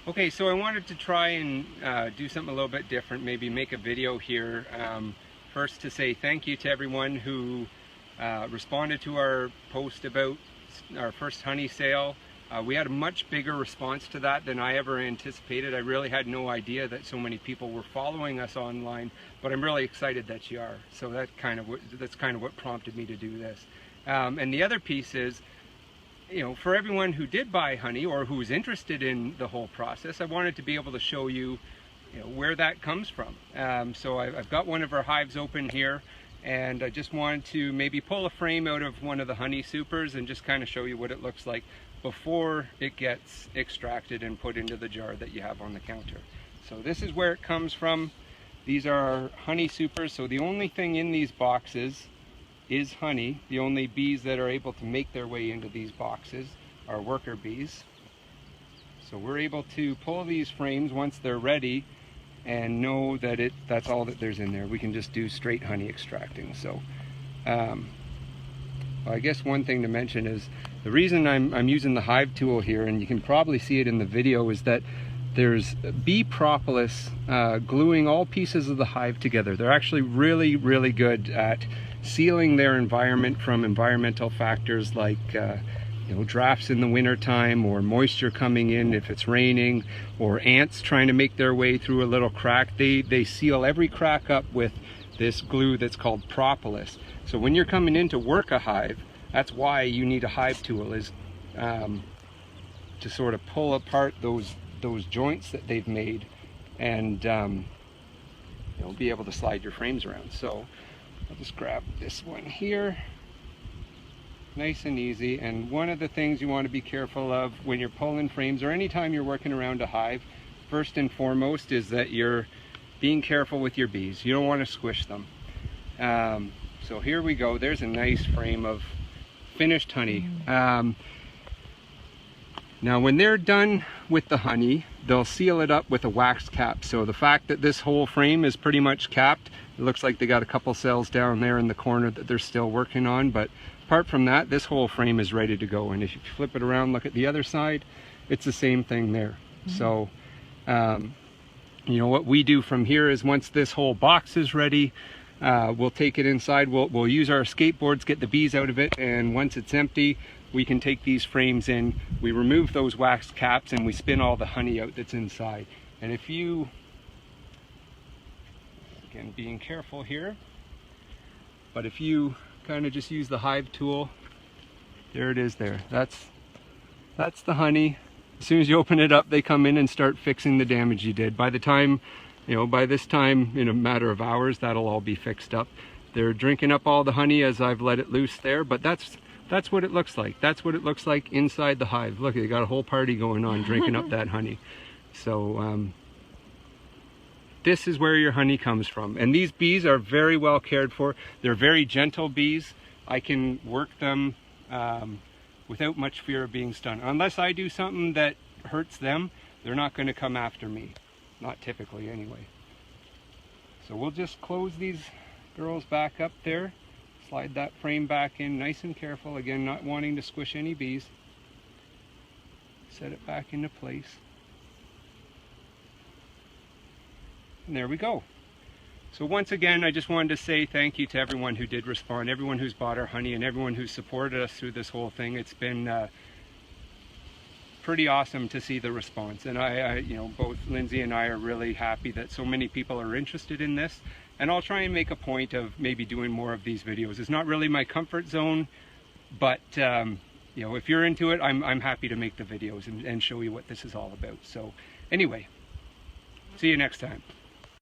Okay, so I wanted to try and do something a little bit different, maybe make a video here. First to say thank you to everyone who responded to our post about our first honey sale. We had a much bigger response to that than I ever anticipated. I really had no idea that so many people were following us online, but I'm really excited that you are. So that's kind of what prompted me to do this. And the other piece is, you know, for everyone who did buy honey or who's interested in the whole process, I wanted to be able to show you, where that comes from. So I've got one of our hives open here, and I just wanted to maybe pull a frame out of one of the honey supers and just kind of show you what it looks like before it gets extracted and put into the jar that you have on the counter. So this is where it comes from. These are our honey supers. So the only thing in these boxes is honey. The only bees that are able to make their way into these boxes are worker bees. So we're able to pull these frames once they're ready and know that that's all that there's in there. We can just do straight honey extracting. So I guess one thing to mention is the reason I'm using the hive tool here, and you can probably see it in the video, is that there's bee propolis gluing all pieces of the hive together. They're actually really, really good at sealing their environment from environmental factors like drafts in the winter time, or moisture coming in if it's raining, or ants trying to make their way through a little crack. They seal every crack up with this glue that's called propolis. So when you're coming in to work a hive, that's why you need a hive tool, is to sort of pull apart those joints that they've made and be able to slide your frames around. So I'll just grab this one here, nice and easy. And one of the things you want to be careful of when you're pulling frames, or anytime you're working around a hive, first and foremost is that you're being careful with your bees. You don't want to squish them. So here we go. There's a nice frame of finished honey. Now when they're done with the honey, they'll seal it up with a wax cap. So the fact that this whole frame is pretty much capped, it looks like they got a couple cells down there in the corner that they're still working on, but apart from that, this whole frame is ready to go. And if you flip it around, look at the other side, it's the same thing there. So what we do from here is, once this whole box is ready, we'll take it inside, we'll use our skateboards, get the bees out of it, and once it's empty, we can take these frames in, we remove those wax caps, and we spin all the honey out that's inside. And if you, again being careful here, but if you kind of just use the hive tool, there it is there. That's the honey. As soon as you open it up, they come in and start fixing the damage you did. By the time, by this time, in a matter of hours, that'll all be fixed up. They're drinking up all the honey as I've let it loose there, but that's what it looks like. That's what it looks like inside the hive. Look, they got a whole party going on drinking up that honey. So this is where your honey comes from. And these bees are very well cared for. They're very gentle bees. I can work them without much fear of being stung. Unless I do something that hurts them, they're not going to come after me. Not typically anyway. So we'll just close these girls back up there. Slide that frame back in nice and careful. Again, not wanting to squish any bees. Set it back into place. And there we go. So once again, I just wanted to say thank you to everyone who did respond, everyone who's bought our honey, and everyone who's supported us through this whole thing. It's been pretty awesome to see the response. And I both Lindsay and I are really happy that so many people are interested in this. And I'll try and make a point of maybe doing more of these videos. It's not really my comfort zone, but if you're into it, I'm happy to make the videos and show you what this is all about. So anyway, see you next time.